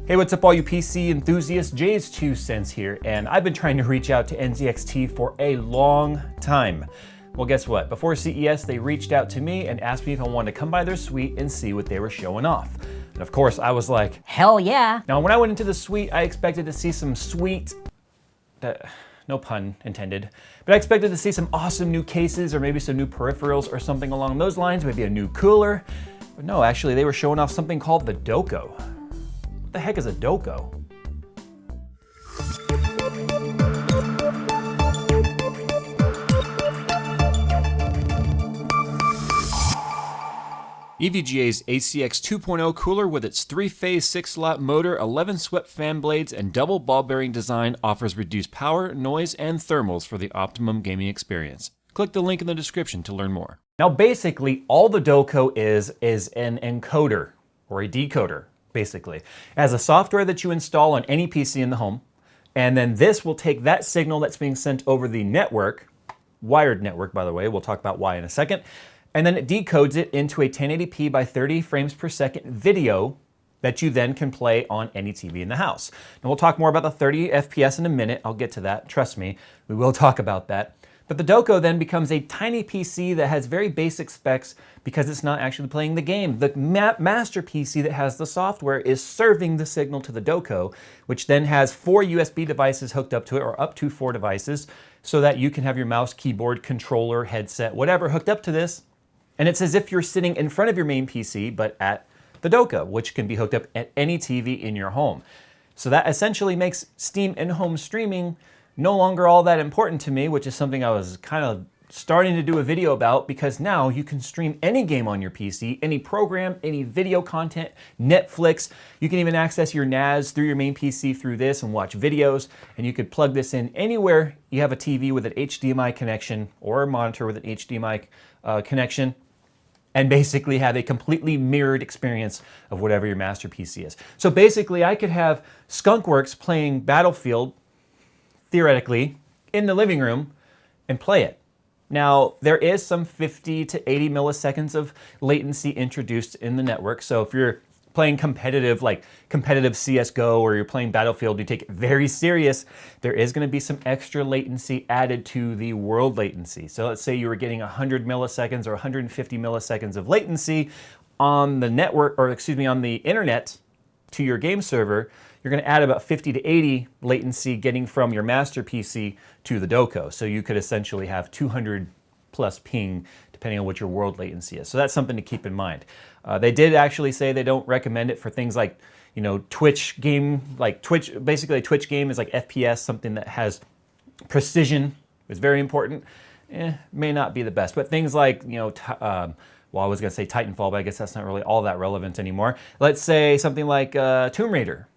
Hey, what's up all you PC enthusiasts? JayzTwoCents here, and I've been trying to reach out to NZXT for a long time. Well, guess what? Before CES, they reached out to me and asked me if I wanted to come by their suite and see what they were showing off. And of course, I was like, hell yeah. Now, when I went into the suite, I expected to see some sweet, no pun intended, but I expected to see some awesome new cases or maybe some new peripherals or something along those lines, maybe a new cooler. But no, actually, they were showing off something called the DOKO. What the heck is a DOKO? EVGA's ACX 2.0 cooler with its 3-phase 6-slot motor, 11 swept fan blades, and double ball bearing design offers reduced power, noise, and thermals for the optimum gaming experience. Click the link in the description to learn more. Now basically, all the DOKO is an encoder, or a decoder, basically. It has a software that you install on any PC in the home, and then this will take that signal that's being sent over the network, wired network by the way, we'll talk about why in a second, and then it decodes it into a 1080p by 30 frames per second video that you then can play on any TV in the house. And we'll talk more about the 30 FPS in a minute. I'll get to that, trust me, we will talk about that. But the DOKO then becomes a tiny PC that has very basic specs because it's not actually playing the game. The master PC that has the software is serving the signal to the DOKO, which then has 4 USB devices hooked up to it, or up to 4 devices, so that you can have your mouse, keyboard, controller, headset, whatever hooked up to this. And it's as if you're sitting in front of your main PC, but at the DOKO, which can be hooked up at any TV in your home. So that essentially makes Steam in-home streaming no longer all that important to me, which is something I was kind of starting to do a video about, because now you can stream any game on your PC, any program, any video content, Netflix. You can even access your NAS through your main PC through this and watch videos, and you could plug this in anywhere you have a TV with an HDMI connection or a monitor with an HDMI connection, and basically have a completely mirrored experience of whatever your master PC is. So basically I could have Skunkworks playing Battlefield, theoretically, in the living room and play it. Now, there is some 50 to 80 milliseconds of latency introduced in the network. So if you're playing competitive, like competitive CSGO, or you're playing Battlefield, you take it very serious, there is gonna be some extra latency added to the world latency. So let's say you were getting 100 milliseconds or 150 milliseconds of latency on the network, or excuse me, on the internet to your game server. You're going to add about 50 to 80 latency getting from your master PC to the DOKO. So you could essentially have 200 plus ping depending on what your world latency is. So that's something to keep in mind. They did actually say they don't recommend it for things like, you know, Twitch game, like Twitch, basically a Twitch game is like FPS, something that has precision is very important. May not be the best, but things like, you know, well, I was going to say Titanfall, but I guess that's not really all that relevant anymore. Let's say something like Tomb Raider,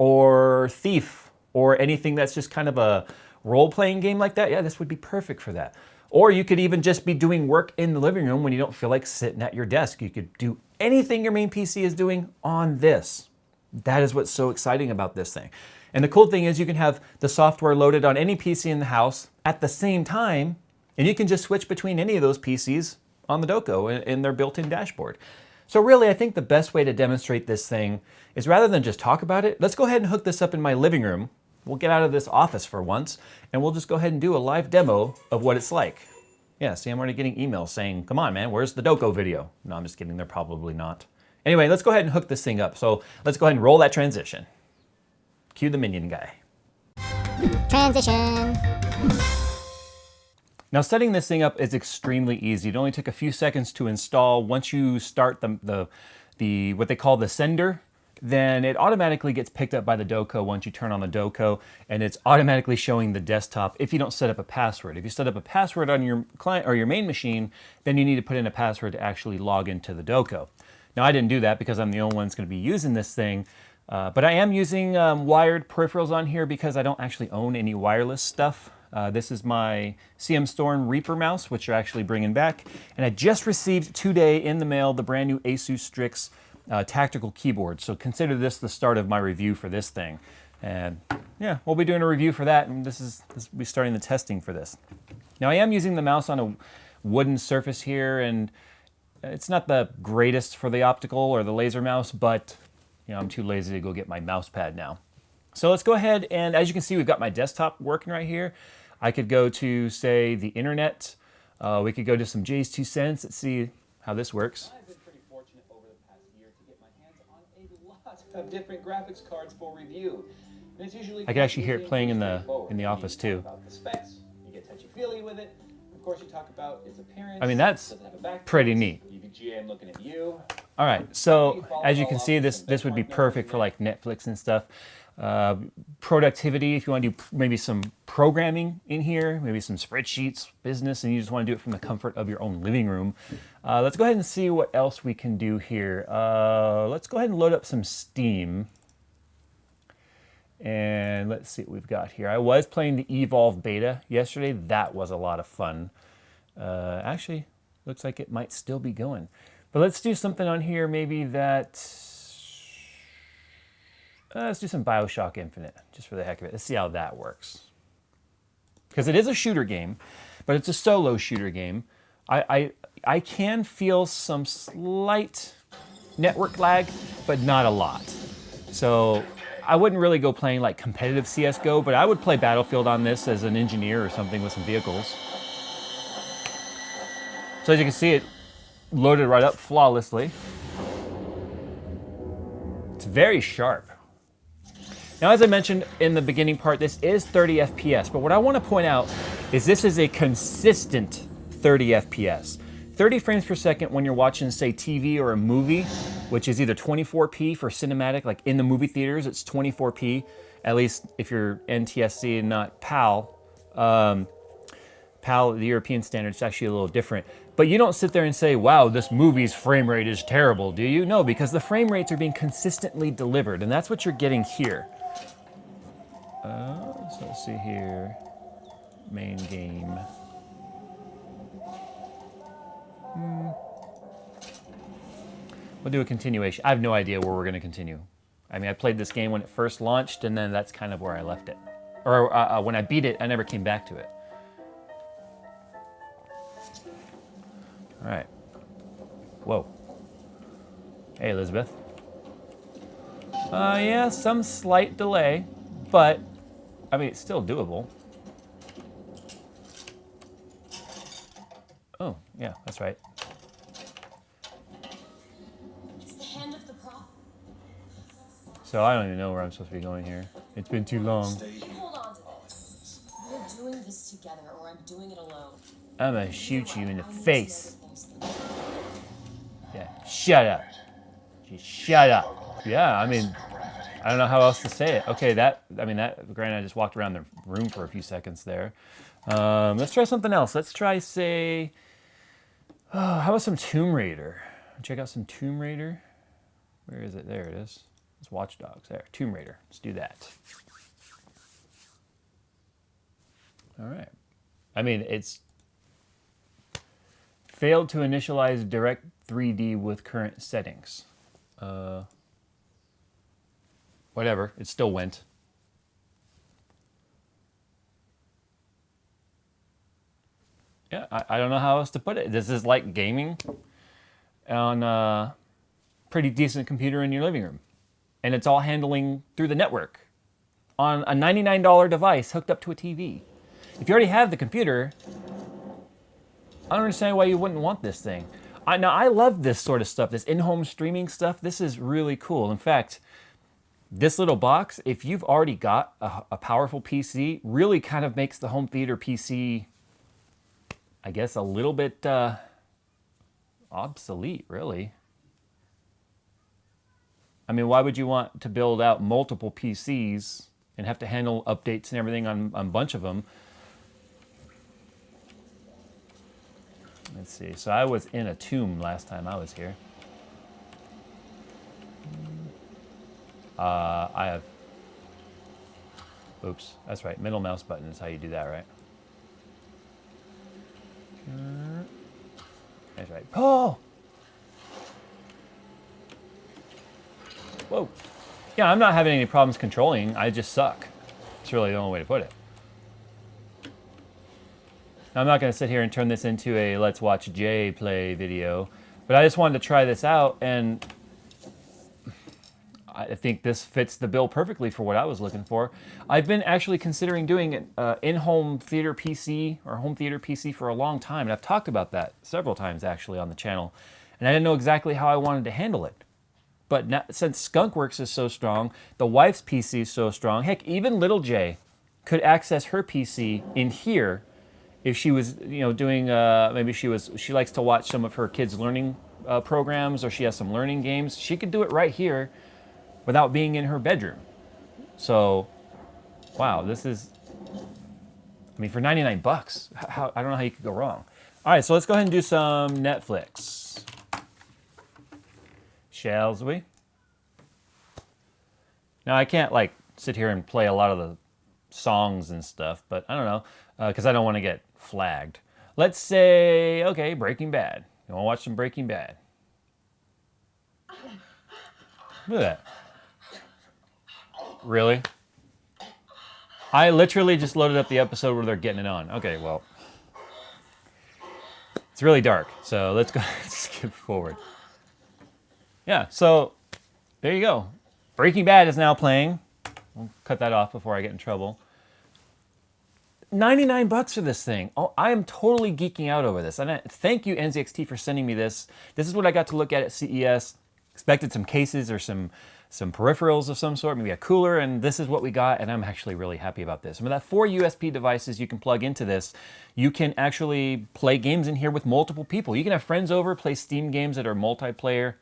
or Thief, or anything that's just kind of a role-playing game like that. Yeah, this would be perfect for that. Or you could even just be doing work in the living room when you don't feel like sitting at your desk. You could do anything your main PC is doing on this. That is what's so exciting about this thing. And the cool thing is you can have the software loaded on any PC in the house at the same time, and you can just switch between any of those PCs on the DOKO in their built-in dashboard. So really, I think the best way to demonstrate this thing is, rather than just talk about it, let's go ahead and hook this up in my living room. We'll get out of this office for once, and we'll just go ahead and do a live demo of what it's like. Yeah, see, I'm already getting emails saying, come on, man, where's the DOKO video? No, I'm just kidding, they're probably not. Anyway, let's go ahead and hook this thing up. So let's go ahead and roll that transition. Cue the minion guy. Transition. Now, setting this thing up is extremely easy. It only took a few seconds to install. Once you start the what they call the sender, then it automatically gets picked up by the DOKO once you turn on the DOKO, and it's automatically showing the desktop if you don't set up a password. If you set up a password on your client or your main machine, then you need to put in a password to actually log into the DOKO. Now, I didn't do that because I'm the only one that's going to be using this thing, but I am using wired peripherals on here because I don't actually own any wireless stuff. This is my CM Storm Reaper mouse, which you're actually bringing back. And I just received today in the mail the brand new Asus Strix tactical keyboard. So consider this the start of my review for this thing. And yeah, we'll be doing a review for that, and this will be starting the testing for this. Now, I am using the mouse on a wooden surface here, and it's not the greatest for the optical or the laser mouse, but you know, I'm too lazy to go get my mouse pad now. So let's go ahead and, as you can see, we've got my desktop working right here. I could go to, say, the internet. We could go to some JayzTwoCents. Let's see how this works. I've been pretty fortunate over the past year to get my hands on a lot of different graphics cards for review. And it's usually I can actually hear it playing in the office too. About the specs, you get touchy-feely with it. Of course, you talk about its appearance. I mean, that's pretty neat. EVGA, I'm looking at you. All right, so as you can see, this would be perfect for like Netflix and stuff. Productivity, if you want to do maybe some programming in here, maybe some spreadsheets, business, and you just want to do it from the comfort of your own living room. Let's go ahead and see what else we can do here. Let's go ahead and load up some Steam. And let's see what we've got here. I was playing the Evolve beta yesterday. That was a lot of fun. Actually, looks like it might still be going. But let's do something on here maybe that... let's do some Bioshock Infinite, just for the heck of it. Let's see how that works. Because it is a shooter game, but it's a solo shooter game. I can feel some slight network lag, but not a lot. So I wouldn't really go playing like competitive CSGO, but I would play Battlefield on this as an engineer or something with some vehicles. So as you can see, it loaded right up flawlessly. It's very sharp. Now, as I mentioned in the beginning part, this is 30 FPS, but what I want to point out is this is a consistent 30 FPS. 30 frames per second when you're watching, say, TV or a movie, which is either 24p for cinematic, like in the movie theaters, it's 24p, at least if you're NTSC and not PAL. PAL, the European standard, is actually a little different. But you don't sit there and say, wow, this movie's frame rate is terrible, do you? No, because the frame rates are being consistently delivered, and that's what you're getting here. So let's see here, main game. We'll do a continuation. I have no idea where we're going to continue. I mean, I played this game when it first launched, and then that's kind of where I left it. Or when I beat it, I never came back to it. All right. Whoa. Hey, Elizabeth. Yeah, some slight delay, but, I mean, it's still doable. Oh, yeah, that's right. It's the hand of the prophet. So I don't even know where I'm supposed to be going here. It's been too long. Hold on to this. We're doing this together, or I'm doing it alone. I'm gonna shoot you in the face. Yeah, shut up. Just shut up. Yeah, I mean, I don't know how else to say it. Okay, granted, I just walked around the room for a few seconds there. Let's try something else. Let's try, say, how about some Tomb Raider? Check out some Tomb Raider. Where is it? There it is. It's Watch Dogs. There, Tomb Raider. Let's do that. All right. I mean, it's failed to initialize Direct 3D with current settings. Whatever, it still went. Yeah, I don't know how else to put it. This is like gaming on a pretty decent computer in your living room. And it's all handling through the network on a $99 device hooked up to a TV. If you already have the computer, I don't understand why you wouldn't want this thing. Now, I love this sort of stuff, this in-home streaming stuff. This is really cool. In fact, this little box, if you've already got a powerful PC, really kind of makes the home theater PC, I guess, a little bit obsolete, really. I mean, why would you want to build out multiple PCs and have to handle updates and everything on a bunch of them? Let's see. So I was in a tomb last time I was here. I have... Oops, that's right. Middle mouse button is how you do that, right? That's right. Oh! Whoa. Yeah, I'm not having any problems controlling. I just suck. It's really the only way to put it. Now, I'm not going to sit here and turn this into a Let's Watch Jay play video, but I just wanted to try this out, and I think this fits the bill perfectly for what I was looking for. I've been actually considering doing an in-home theater PC or home theater PC for a long time, and I've talked about that several times actually on the channel, and I didn't know exactly how I wanted to handle it. But now, since Skunkworks is so strong, the wife's PC is so strong, heck, even little Jay could access her PC in here if she was, doing, maybe she likes to watch some of her kids' learning programs, or she has some learning games. She could do it right here without being in her bedroom. So, wow, this is, I mean, for 99 bucks, I don't know how you could go wrong. All right, so let's go ahead and do some Netflix. Shall we? Now, I can't, like, sit here and play a lot of the songs and stuff, but I don't know, because I don't want to get flagged. Let's say, okay, Breaking Bad. You want to watch some Breaking Bad? Look at that. Really? I literally just loaded up the episode where they're getting it on. Okay, well, it's really dark, so let's go skip forward. Yeah, so there you go. Breaking Bad is now playing. I'll cut that off before I get in trouble. 99 bucks for this thing. Oh, I am totally geeking out over this. And thank you, NZXT, for sending me this. This is what I got to look at CES. Expected some cases or some peripherals of some sort, maybe a cooler, and this is what we got, and I'm actually really happy about this. And with that 4 USB devices you can plug into this, you can actually play games in here with multiple people. You can have friends over, play Steam games that are multiplayer.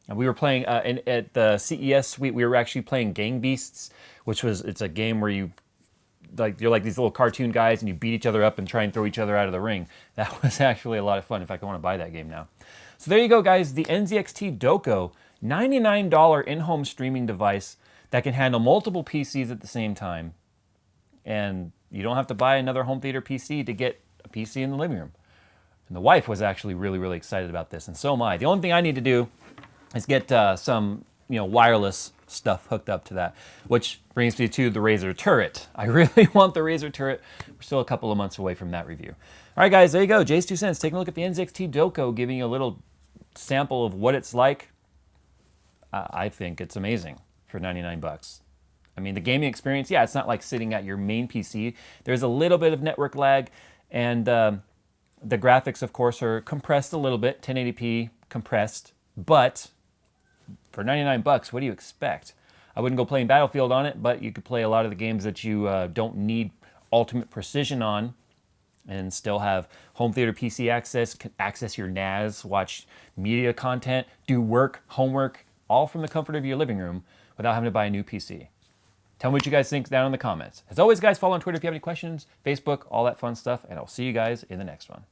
And we were playing, at the CES suite, we were actually playing Gang Beasts, it's a game where you're like these little cartoon guys and you beat each other up and try and throw each other out of the ring. That was actually a lot of fun. In fact, I want to buy that game now. So there you go, guys. The NZXT DOKO, $99 in-home streaming device that can handle multiple PCs at the same time. And you don't have to buy another home theater PC to get a PC in the living room. And the wife was actually really, really excited about this, and so am I. The only thing I need to do is get some wireless stuff hooked up to that, which brings me to the Razer turret. I really want the Razer turret. We're still a couple of months away from that review. All right, guys, there you go. JayzTwoCents taking a look at the NZXT DOKO, giving you a little sample of what it's like. I think it's amazing for 99 bucks. I mean, the gaming experience, yeah, it's not like sitting at your main PC. There's a little bit of network lag, and the graphics, of course, are compressed a little bit, 1080p compressed, but for 99 bucks, what do you expect? I wouldn't go playing Battlefield on it, but you could play a lot of the games that you don't need ultimate precision on and still have home theater PC access, access your NAS, watch media content, do work, homework, all from the comfort of your living room without having to buy a new PC. Tell me what you guys think down in the comments. As always, guys, follow on Twitter if you have any questions, Facebook, all that fun stuff, and I'll see you guys in the next one.